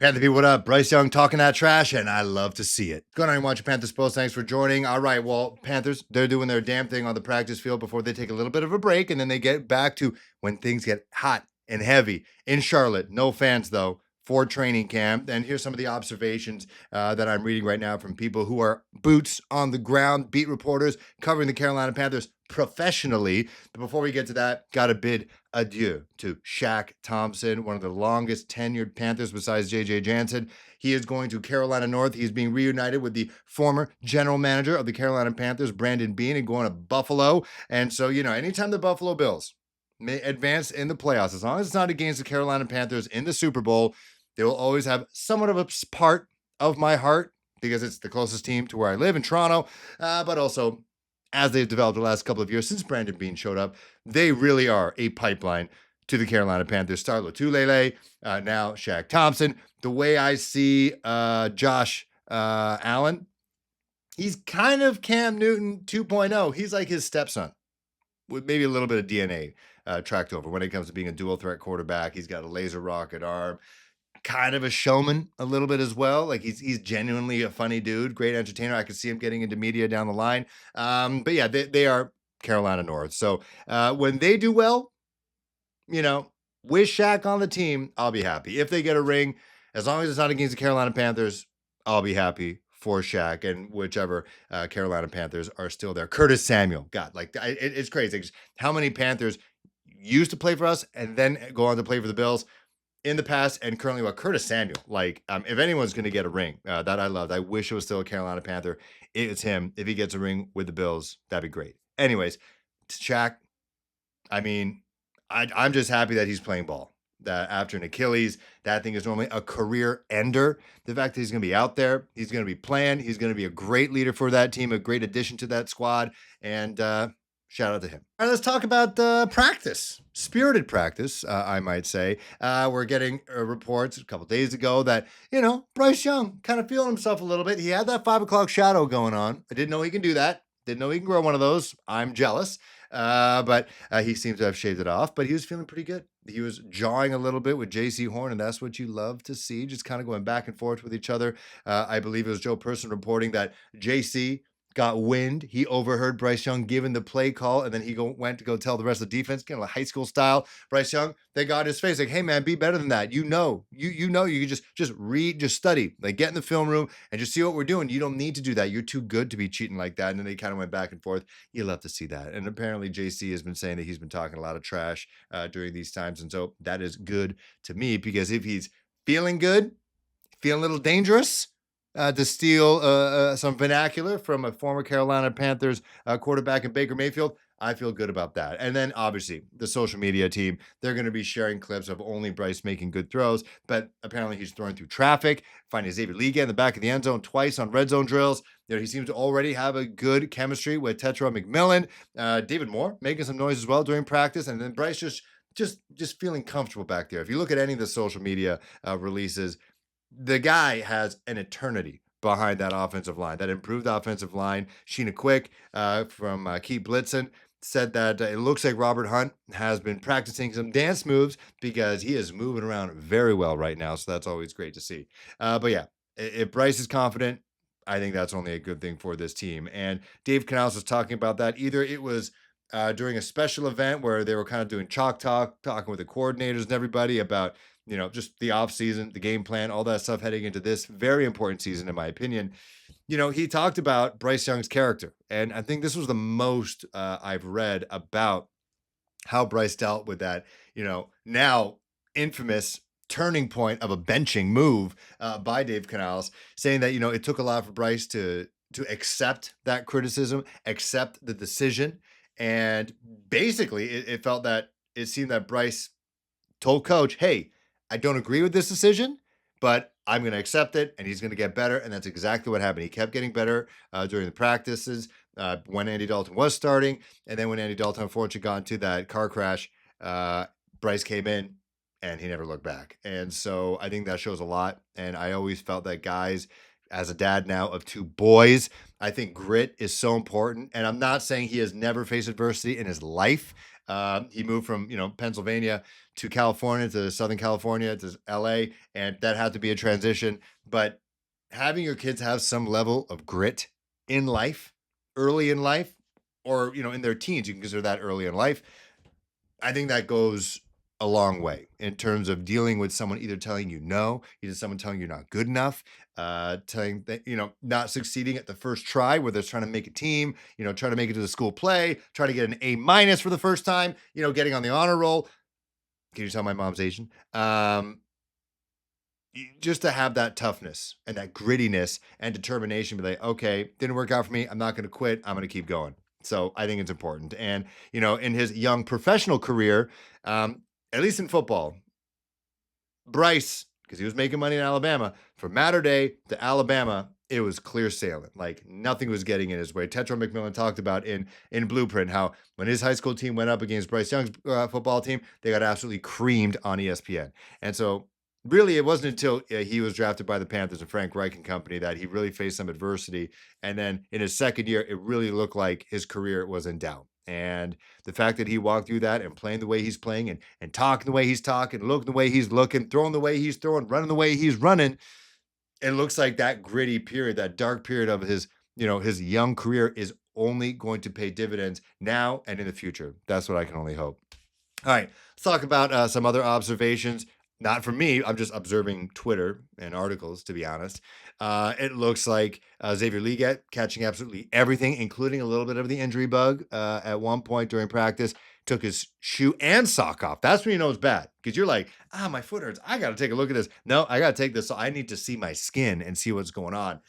Panther people, what up? Bryce Young talking that trash, and I love to see it. Go on and watch your Panthers post. Thanks for joining. All right, well, Panthers, they're doing their damn thing on the practice field before they take a little bit of a break, and then they get back to when things get hot and heavy in Charlotte. No fans, though, for training camp. And here's some of the observations that I'm reading right now from people who are boots on the ground, beat reporters covering the Carolina Panthers professionally. But before we get to that, got to bid adieu to Shaq Thompson, one of the longest tenured Panthers besides J.J. Jansen. He is going to Carolina North. He's being reunited with the former general manager of the Carolina Panthers, Brandon Beane, and going to Buffalo. And so, anytime the Buffalo Bills may advance in the playoffs, as long as it's not against the Carolina Panthers in the Super Bowl, they will always have somewhat of a part of my heart because it's the closest team to where I live in Toronto, but also as they've developed the last couple of years since Brandon Beane showed up, they really are a pipeline to the Carolina Panthers. Start Lotulelei, now Shaq Thompson. The way I see Josh Allen, he's kind of Cam Newton 2.0. He's like his stepson with maybe a little bit of DNA tracked over when it comes to being a dual threat quarterback. He's got a laser rocket arm. Kind of a showman a little bit as well. Like he's genuinely a funny dude, great entertainer. I could see him getting into media down the line. But yeah, they are Carolina North. So when they do well, with Shaq on the team, I'll be happy. If they get a ring, as long as it's not against the Carolina Panthers, I'll be happy for Shaq and whichever Carolina Panthers are still there. Curtis Samuel, God, it's crazy. How many Panthers used to play for us and then go on to play for the Bills in the past and currently Curtis Samuel. If anyone's going to get a ring that I loved, I wish it was still a Carolina Panther. It's him. If he gets a ring with the Bills, that'd be great. Anyways, Shaq, I'm just happy that he's playing ball. That after an Achilles, that thing is normally a career ender. The fact that he's going to be out there, he's going to be playing, he's going to be a great leader for that team, a great addition to that squad, and shout out to him. All right, let's talk about practice. Spirited practice, I might say. We're getting reports a couple days ago that, Bryce Young kind of feeling himself a little bit. He had that 5 o'clock shadow going on. I didn't know he can do that. Didn't know he can grow one of those. I'm jealous. But he seems to have shaved it off. But he was feeling pretty good. He was jawing a little bit with J.C. Horn, and that's what you love to see, just kind of going back and forth with each other. I believe it was Joe Person reporting that J.C. got wind. He overheard Bryce Young giving the play call, and then he went to go tell the rest of the defense, kind of like high school style. Bryce Young, they got in his face like, "Hey man, be better than that. You can just read, just study, like get in the film room and just see what we're doing. You don't need to do that. You're too good to be cheating like that." And then they kind of went back and forth. You love to see that. And apparently JC has been saying that he's been talking a lot of trash during these times, and so that is good to me because if he's feeling good, feeling a little dangerous, to steal some vernacular from a former Carolina Panthers quarterback in Baker Mayfield, I feel good about that. And then obviously the social media team, they're going to be sharing clips of only Bryce making good throws, but apparently he's throwing through traffic, finding Xavier Legette in the back of the end zone twice on red zone drills. He seems to already have a good chemistry with Tetra McMillan. David Moore making some noise as well during practice, and then Bryce just feeling comfortable back there. If you look at any of the social media releases, the guy has an eternity behind that offensive line, that improved offensive line. Sheena Quick from Keep Blitzen said that it looks like Robert Hunt has been practicing some dance moves because he is moving around very well right now. So that's always great to see. But yeah, if Bryce is confident, I think that's only a good thing for this team. And Dave Canales was talking about that. Either it was during a special event where they were kind of doing chalk talk, talking with the coordinators and everybody about just the off season, the game plan, all that stuff heading into this very important season, in my opinion. He talked about Bryce Young's character. And I think this was the most I've read about how Bryce dealt with that, now infamous turning point of a benching move by Dave Canales, saying that, it took a lot for Bryce to accept that criticism, accept the decision. And basically it seemed that Bryce told coach, "Hey, I don't agree with this decision, but I'm going to accept it, and he's going to get better." And that's exactly what happened. He kept getting better during the practices when Andy Dalton was starting. And then when Andy Dalton, unfortunately, got into that car crash, Bryce came in, and he never looked back. And so I think that shows a lot. And I always felt that guys, as a dad now of 2 boys, I think grit is so important. And I'm not saying he has never faced adversity in his life. He moved from, Pennsylvania to California, to Southern California, to LA, and that had to be a transition. But having your kids have some level of grit in life, early in life, or, in their teens, you can consider that early in life. I think that goes a long way in terms of dealing with someone either telling you no, either someone telling you're not good enough, telling that, not succeeding at the first try, whether it's trying to make a team, trying to make it to the school play, trying to get an A- for the first time, getting on the honor roll. Can you tell my mom's Asian? Just to have that toughness and that grittiness and determination, be like, okay, didn't work out for me. I'm not going to quit. I'm going to keep going. So I think it's important. And, in his young professional career, at least in football, Bryce, because he was making money in Alabama, from Mater Day to Alabama, it was clear sailing. Like nothing was getting in his way. Tetro McMillan talked about in Blueprint how when his high school team went up against Bryce Young's football team, they got absolutely creamed on ESPN. And so really it wasn't until he was drafted by the Panthers and Frank Reich and company that he really faced some adversity. And then in his second year, it really looked like his career was in doubt. And the fact that he walked through that and playing the way he's playing and talking the way he's talking, looking the way he's looking, throwing the way he's throwing, running the way he's running, it looks like that gritty period, that dark period of his young career is only going to pay dividends now and in the future. That's what I can only hope. All right, let's talk about some other observations. Not from me. I'm just observing Twitter and articles, to be honest. It looks like Xavier Legette catching absolutely everything, including a little bit of the injury bug at one point during practice. Took his shoe and sock off. That's when you know it's bad because you're like, my foot hurts. I got to take a look at this. No, I got to take this. So I need to see my skin and see what's going on.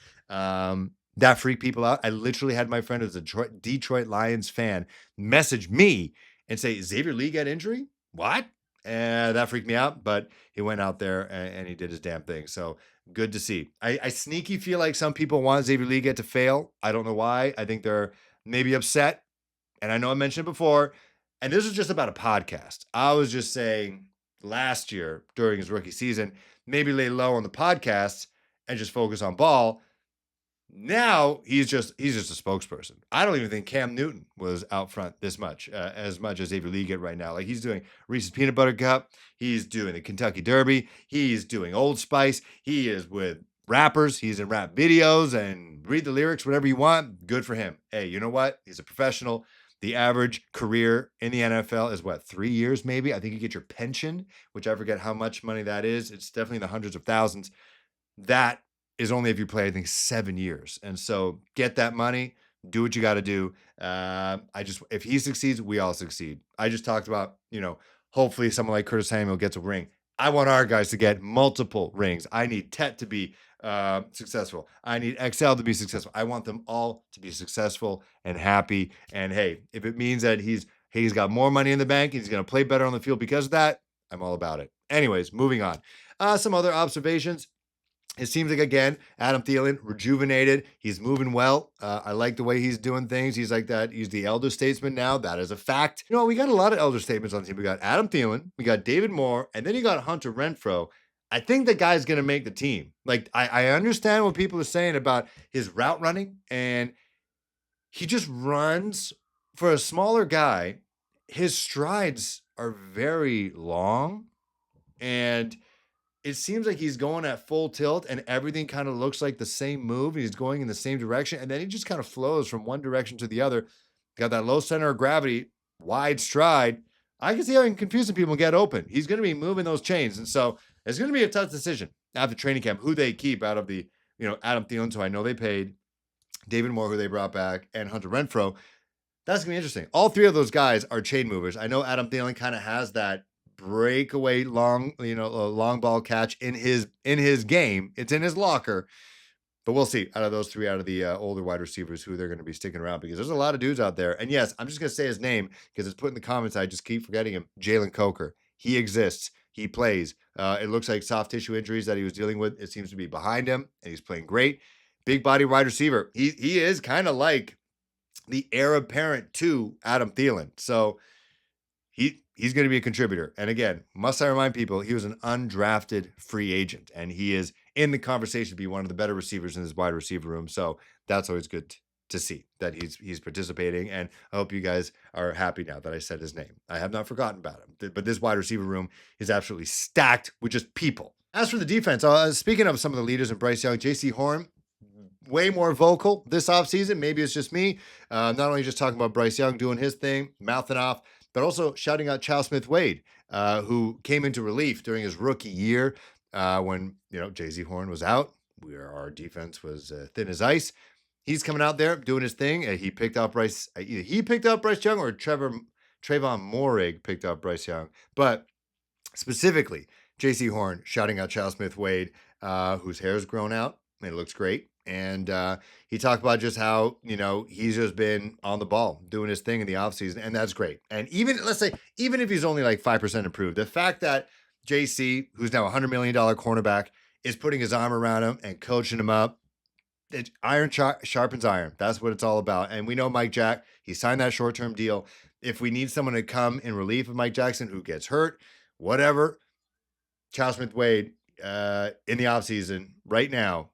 That freaked people out. I literally had my friend who's a Detroit Lions fan message me and say, Xavier Legette injury? What? And that freaked me out, but he went out there and he did his damn thing. So good to see. I sneaky feel like some people want Xavier Legette to fail. I don't know why. I think they're maybe upset. And I know I mentioned it before, and this was just about a podcast. I was just saying last year during his rookie season, maybe lay low on the podcasts and just focus on ball. Now he's just a spokesperson. I don't even think Cam Newton was out front this much, as much as Xavier Legette right now. Like he's doing Reese's Peanut Butter Cup, he's doing the Kentucky Derby, he's doing Old Spice, he is with rappers, he's in rap videos and read the lyrics, whatever you want. Good for him. Hey, you know what? He's a professional. The average career in the NFL is what, 3 years maybe? I think you get your pension, which I forget how much money that is. It's definitely in the hundreds of thousands. That is only if you play, I think, 7 years. And so get that money, do what you got to do. If he succeeds, we all succeed. I just talked about, hopefully someone like Curtis Samuel gets a ring. I want our guys to get multiple rings. I need Tet to be successful. I need XL to be successful. I want them all to be successful and happy. And hey, if it means that he's got more money in the bank and he's going to play better on the field because of that, I'm all about it. Anyways, moving on. Some other observations. It seems like, again, Adam Thielen, rejuvenated. He's moving well. I like the way he's doing things. He's like that. He's the elder statesman now. That is a fact. We got a lot of elder statements on the team. We got Adam Thielen. We got David Moore. And then you got Hunter Renfrow. I think the guy's going to make the team. Like, I understand what people are saying about his route running. And he just runs for a smaller guy. His strides are very long. And it seems like he's going at full tilt and everything kind of looks like the same move. He's going in the same direction. And then he just kind of flows from one direction to the other. Got that low center of gravity, wide stride. I can see how he can confuse some people and get open. He's going to be moving those chains. And so it's going to be a tough decision after training camp, who they keep out of the, Adam Thielen, who I know they paid, David Moore, who they brought back, and Hunter Renfrow. That's going to be interesting. All three of those guys are chain movers. I know Adam Thielen kind of has that breakaway long ball catch in his game. It's in his locker. But we'll see out of those three, out of the older wide receivers, who they're going to be sticking around, because there's a lot of dudes out there. And yes, I'm just going to say his name because it's put in the comments. I just keep forgetting him. Jalen Coker. He exists. He plays. It looks like soft tissue injuries that he was dealing with, it seems to be behind him, and he's playing great. Big body wide receiver. He is kind of like the heir apparent to Adam Thielen. So he's going to be a contributor. And again, must I remind people, he was an undrafted free agent, and he is in the conversation to be one of the better receivers in his wide receiver room. So that's always good to see that he's participating, and I hope you guys are happy now that I said his name. I have not forgotten about him, but this wide receiver room is absolutely stacked with just people. As for the defense, speaking of some of the leaders in Bryce Young, J.C. Horn, way more vocal this offseason. Maybe it's just me. Not only just talking about Bryce Young doing his thing, mouthing off, but also shouting out Chow Smith-Wade, who came into relief during his rookie year when, J.C. Horn was out, where our defense was thin as ice. He's coming out there doing his thing. He picked out Bryce. Either he picked out Bryce Young or Trayvon Morig picked out Bryce Young. But specifically, J.C. Horn shouting out Chow Smith-Wade, whose hair's grown out and it looks great. And he talked about just how, he's just been on the ball doing his thing in the offseason, and that's great. And let's say, even if he's only like 5% improved, the fact that JC, who's now a $100 million cornerback, is putting his arm around him and coaching him up, iron sharpens iron. That's what it's all about. And we know Mike Jack, he signed that short-term deal. If we need someone to come in relief of Mike Jackson who gets hurt, whatever, Chow Smith-Wade in the offseason right now,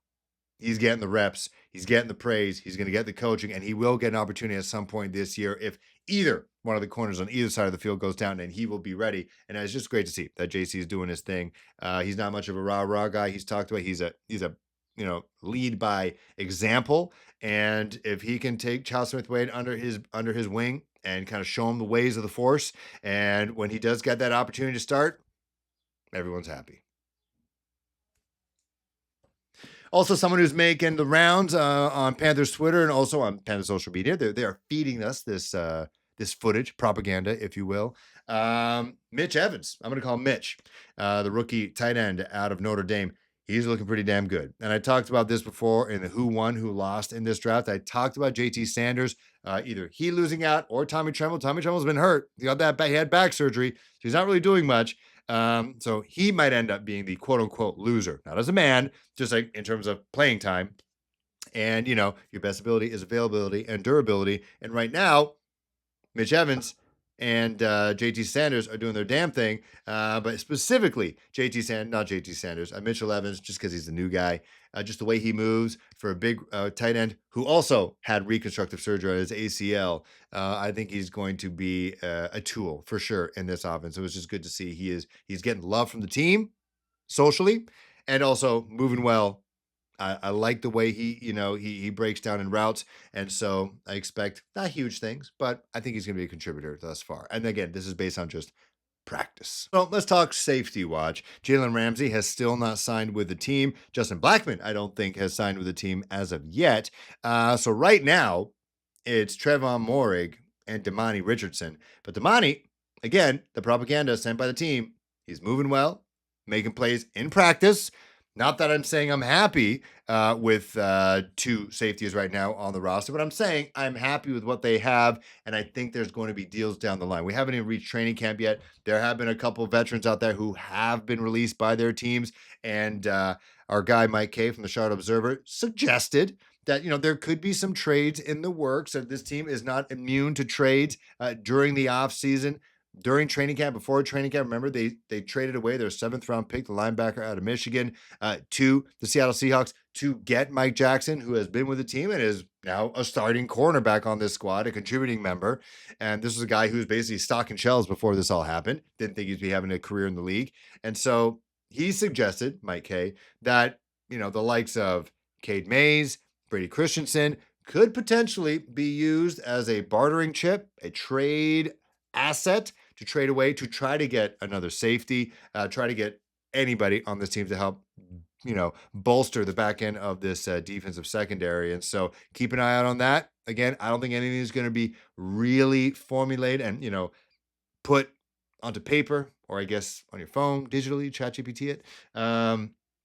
he's getting the reps, he's getting the praise, he's going to get the coaching, and he will get an opportunity at some point this year if either one of the corners on either side of the field goes down, and he will be ready. And it's just great to see that JC is doing his thing. He's not much of a rah-rah guy. He's talked about he's a lead by example, and if he can take Chow Smith-Wade under his wing and kind of show him the ways of the force, and when he does get that opportunity to start, everyone's happy. Also, someone who's making the rounds on Panthers Twitter and also on Panthers social media, they are feeding us this footage, propaganda, if you will. Mitch Evans, I'm going to call him Mitch, the rookie tight end out of Notre Dame. He's looking pretty damn good. And I talked about this before in the who won, who lost in this draft. I talked about JT Sanders, either he losing out or Tommy Tremble. Tommy Tremble's been hurt. He had back surgery, so he's not really doing much. So he might end up being the quote unquote loser, not as a man, just like in terms of playing time. And, your best ability is availability and durability. And right now, Mitch Evans and JT Sanders are doing their damn thing. But specifically, not JT Sanders, Mitchell Evans, just because he's the new guy, just the way he moves for a big tight end who also had reconstructive surgery on his ACL. I think he's going to be a tool for sure in this offense. It was just good to see he's getting love from the team socially and also moving well. I like the way he breaks down in routes, and so I expect not huge things, but I think he's going to be a contributor thus far. And again, this is based on just practice. So let's talk safety watch. Jalen Ramsey has still not signed with the team. Justin Blackmon, I don't think, has signed with the team as of yet. So right now, it's Trayvon Morig and Damani Richardson. But Damani, again, the propaganda sent by the team, he's moving well, making plays in practice. Not that I'm saying I'm happy with two safeties right now on the roster, but I'm saying I'm happy with what they have, and I think there's going to be deals down the line. We haven't even reached training camp yet. There have been a couple of veterans out there who have been released by their teams, and our guy Mike Kay from the Charlotte Observer suggested that there could be some trades in the works, that this team is not immune to trades during the offseason. During training camp, before training camp, remember, they traded away their 7th-round pick, the linebacker out of Michigan, to the Seattle Seahawks to get Mike Jackson, who has been with the team and is now a starting cornerback on this squad, a contributing member. And this is a guy who's basically stocking shelves before this all happened. Didn't think he'd be having a career in the league. And so he suggested, Mike Kay, that, the likes of Cade Mays, Brady Christensen could potentially be used as a bartering chip, a trade asset to trade away to try to get another safety, try to get anybody on this team to help, bolster the back end of this defensive secondary. And so keep an eye out on that. Again, I don't think anything is going to be really formulated and, put onto paper or I guess on your phone digitally, ChatGPT it,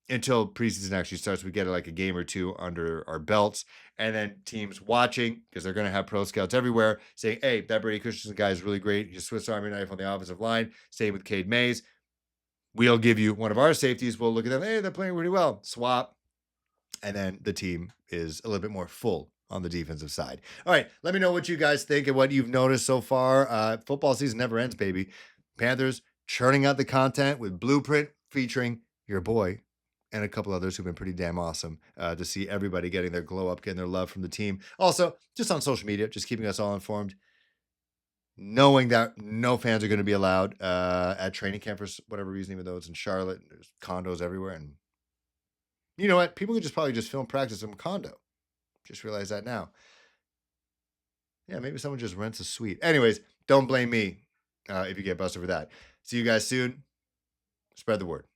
until preseason actually starts. We get like a game or two under our belts, and then teams watching, because they're going to have pro scouts everywhere, saying, hey, that Brady Christensen guy is really great. He's a Swiss Army knife on the offensive line. Same with Cade Mays. We'll give you one of our safeties. We'll look at them. Hey, they're playing really well. Swap. And then the team is a little bit more full on the defensive side. All right, let me know what you guys think and what you've noticed so far. Football season never ends, baby. Panthers churning out the content with Blueprint featuring your boy, and a couple others who've been pretty damn awesome to see everybody getting their glow up, getting their love from the team. Also, just on social media, just keeping us all informed, knowing that no fans are going to be allowed at training camp for whatever reason, even though it's in Charlotte, and there's condos everywhere. And you know what? People could just probably just film practice from a condo. Just realize that now. Yeah, maybe someone just rents a suite. Anyways, don't blame me if you get busted for that. See you guys soon. Spread the word.